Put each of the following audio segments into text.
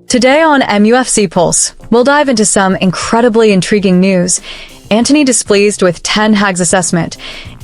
Today on MUFC Pulse, we'll dive into some incredibly intriguing news. Antony displeased with Ten Hag's assessment,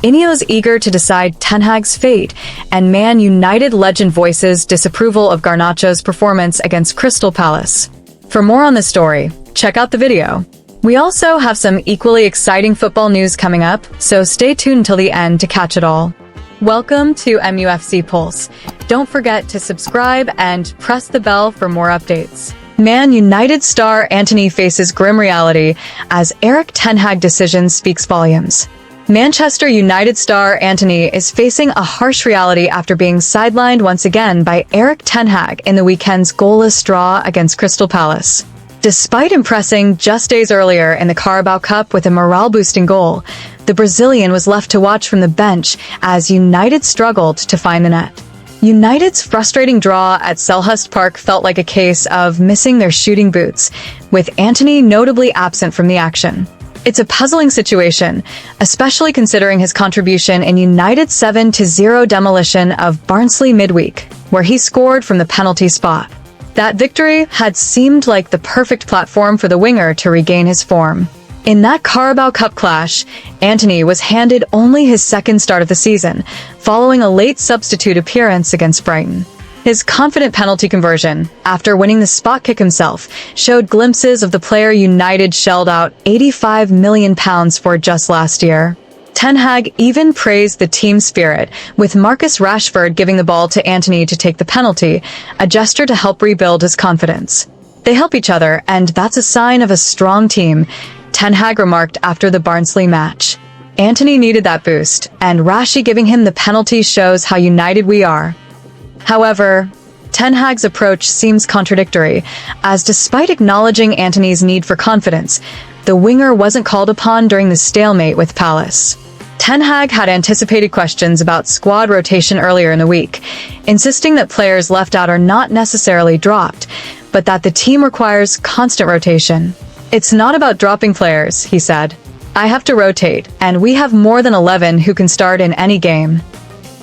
INEOS eager to decide Ten Hag's fate, and Man United legend voices disapproval of Garnacho's performance against Crystal Palace. For more on this story, check out the video. We also have some equally exciting football news coming up, so stay tuned until the end to catch it all. Welcome to MUFC Pulse. Don't forget to subscribe and press the bell for more updates. Man United star Antony faces grim reality as Erik Ten Hag decision speaks volumes. Manchester United star Antony is facing a harsh reality after being sidelined once again by Erik Ten Hag in the weekend's goalless draw against Crystal Palace. Despite impressing just days earlier in the Carabao Cup with a morale-boosting goal, the Brazilian was left to watch from the bench as United struggled to find the net. United's frustrating draw at Selhurst Park felt like a case of missing their shooting boots, with Antony notably absent from the action. It's a puzzling situation, especially considering his contribution in United's 7-0 demolition of Barnsley midweek, where he scored from the penalty spot. That victory had seemed like the perfect platform for the winger to regain his form. In that Carabao Cup clash, Antony was handed only his second start of the season, following a late substitute appearance against Brighton. His confident penalty conversion, after winning the spot kick himself, showed glimpses of the player United shelled out £85 million for just last year. Ten Hag even praised the team spirit, with Marcus Rashford giving the ball to Antony to take the penalty, a gesture to help rebuild his confidence. They help each other, and that's a sign of a strong team, Ten Hag remarked after the Barnsley match. Antony needed that boost, and Rashi giving him the penalty shows how united we are. However, Ten Hag's approach seems contradictory, as despite acknowledging Antony's need for confidence, the winger wasn't called upon during the stalemate with Palace. Ten Hag had anticipated questions about squad rotation earlier in the week, insisting that players left out are not necessarily dropped, but that the team requires constant rotation. "It's not about dropping players," he said. "I have to rotate, and we have more than 11 who can start in any game."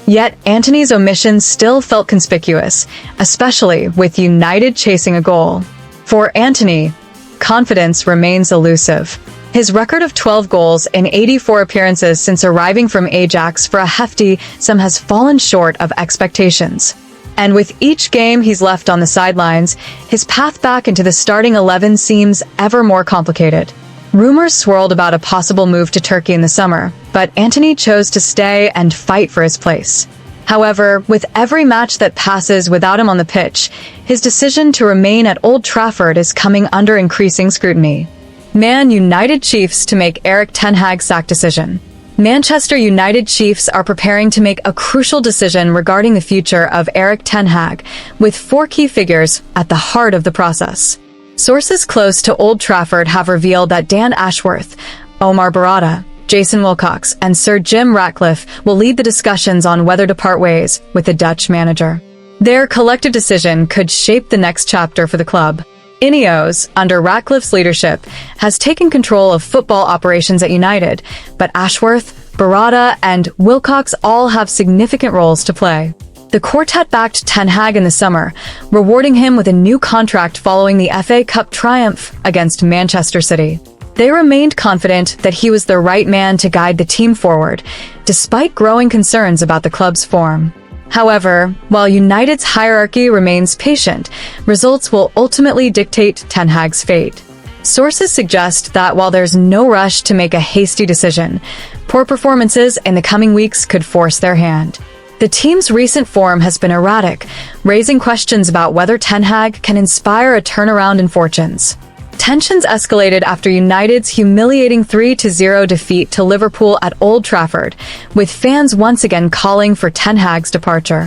Yet Antony's omission still felt conspicuous, especially with United chasing a goal. For Antony, confidence remains elusive. His record of 12 goals in 84 appearances since arriving from Ajax for a hefty sum has fallen short of expectations. And with each game he's left on the sidelines, his path back into the starting 11 seems ever more complicated. Rumors swirled about a possible move to Turkey in the summer, but Antony chose to stay and fight for his place. However, with every match that passes without him on the pitch, his decision to remain at Old Trafford is coming under increasing scrutiny. Man United Chiefs to make Erik Ten Hag's sack decision. Manchester United Chiefs are preparing to make a crucial decision regarding the future of Erik Ten Hag, with 4 key figures at the heart of the process. Sources close to Old Trafford have revealed that Dan Ashworth, Omar Barada, Jason Wilcox, and Sir Jim Ratcliffe will lead the discussions on whether to part ways with the Dutch manager. Their collective decision could shape the next chapter for the club. INEOS, under Ratcliffe's leadership, has taken control of football operations at United, but Ashworth, Barada, and Wilcox all have significant roles to play. The quartet backed Ten Hag in the summer, rewarding him with a new contract following the FA Cup triumph against Manchester City. They remained confident that he was the right man to guide the team forward, despite growing concerns about the club's form. However, while United's hierarchy remains patient, results will ultimately dictate Ten Hag's fate. Sources suggest that while there's no rush to make a hasty decision, poor performances in the coming weeks could force their hand. The team's recent form has been erratic, raising questions about whether Ten Hag can inspire a turnaround in fortunes. Tensions escalated after United's humiliating 3-0 defeat to Liverpool at Old Trafford, with fans once again calling for Ten Hag's departure.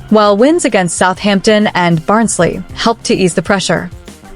While wins against Southampton and Barnsley helped to ease the pressure,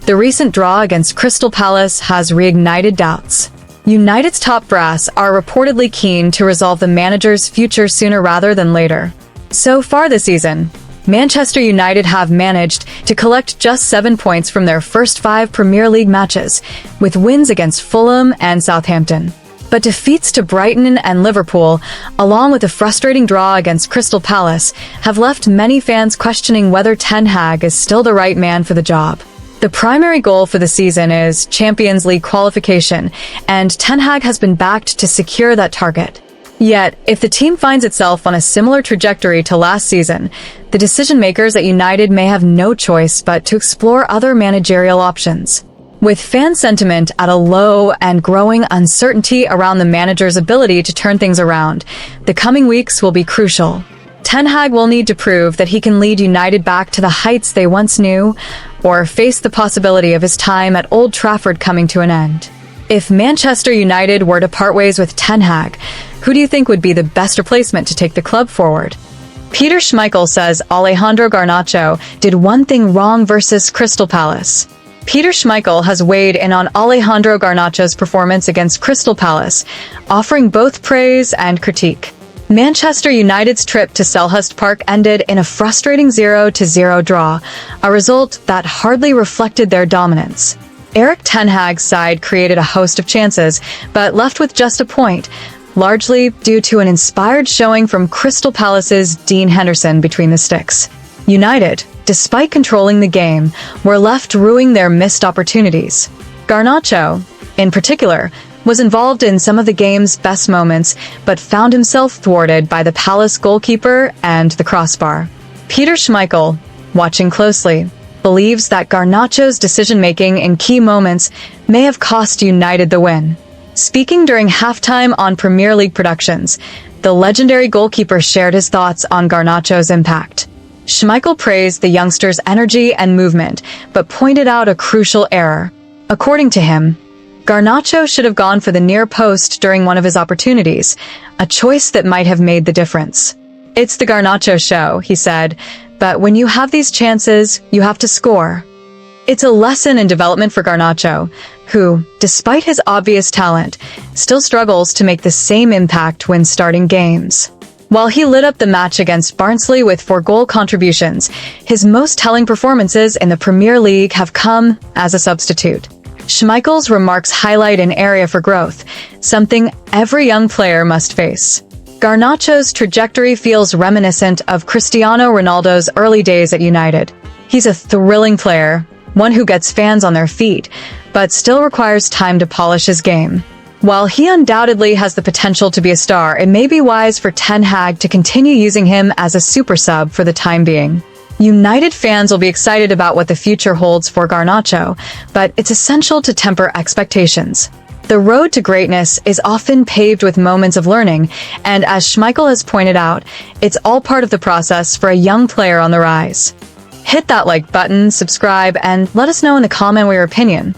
the recent draw against Crystal Palace has reignited doubts. United's top brass are reportedly keen to resolve the manager's future sooner rather than later. So far this season, Manchester United have managed to collect just 7 points from their first 5 Premier League matches, with wins against Fulham and Southampton. But defeats to Brighton and Liverpool, along with a frustrating draw against Crystal Palace, have left many fans questioning whether Ten Hag is still the right man for the job. The primary goal for the season is Champions League qualification, and Ten Hag has been backed to secure that target. Yet, if the team finds itself on a similar trajectory to last season, the decision-makers at United may have no choice but to explore other managerial options. With fan sentiment at a low and growing uncertainty around the manager's ability to turn things around, the coming weeks will be crucial. Ten Hag will need to prove that he can lead United back to the heights they once knew, or face the possibility of his time at Old Trafford coming to an end. If Manchester United were to part ways with Ten Hag, who do you think would be the best replacement to take the club forward? Peter Schmeichel says Alejandro Garnacho did one thing wrong versus Crystal Palace. Peter Schmeichel has weighed in on Alejandro Garnacho's performance against Crystal Palace, offering both praise and critique. Manchester United's trip to Selhurst Park ended in a frustrating 0-0 draw, a result that hardly reflected their dominance. Erik Ten Hag's side created a host of chances, but left with just a point, largely due to an inspired showing from Crystal Palace's Dean Henderson between the sticks. United, despite controlling the game, were left ruining their missed opportunities. Garnacho, in particular, was involved in some of the game's best moments, but found himself thwarted by the Palace goalkeeper and the crossbar. Peter Schmeichel, watching closely, believes that Garnacho's decision-making in key moments may have cost United the win. Speaking during halftime on Premier League productions, the legendary goalkeeper shared his thoughts on Garnacho's impact. Schmeichel praised the youngster's energy and movement, but pointed out a crucial error. According to him, Garnacho should have gone for the near post during one of his opportunities, a choice that might have made the difference. "It's the Garnacho show," he said, "but when you have these chances, you have to score." It's a lesson in development for Garnacho, who, despite his obvious talent, still struggles to make the same impact when starting games. While he lit up the match against Barnsley with 4 goal contributions, his most telling performances in the Premier League have come as a substitute. Schmeichel's remarks highlight an area for growth, something every young player must face. Garnacho's trajectory feels reminiscent of Cristiano Ronaldo's early days at United. He's a thrilling player, one who gets fans on their feet, but still requires time to polish his game. While he undoubtedly has the potential to be a star, it may be wise for Ten Hag to continue using him as a super sub for the time being. United fans will be excited about what the future holds for Garnacho, but it's essential to temper expectations. The road to greatness is often paved with moments of learning, and as Schmeichel has pointed out, it's all part of the process for a young player on the rise. Hit that like button, subscribe, and let us know in the comment your opinion.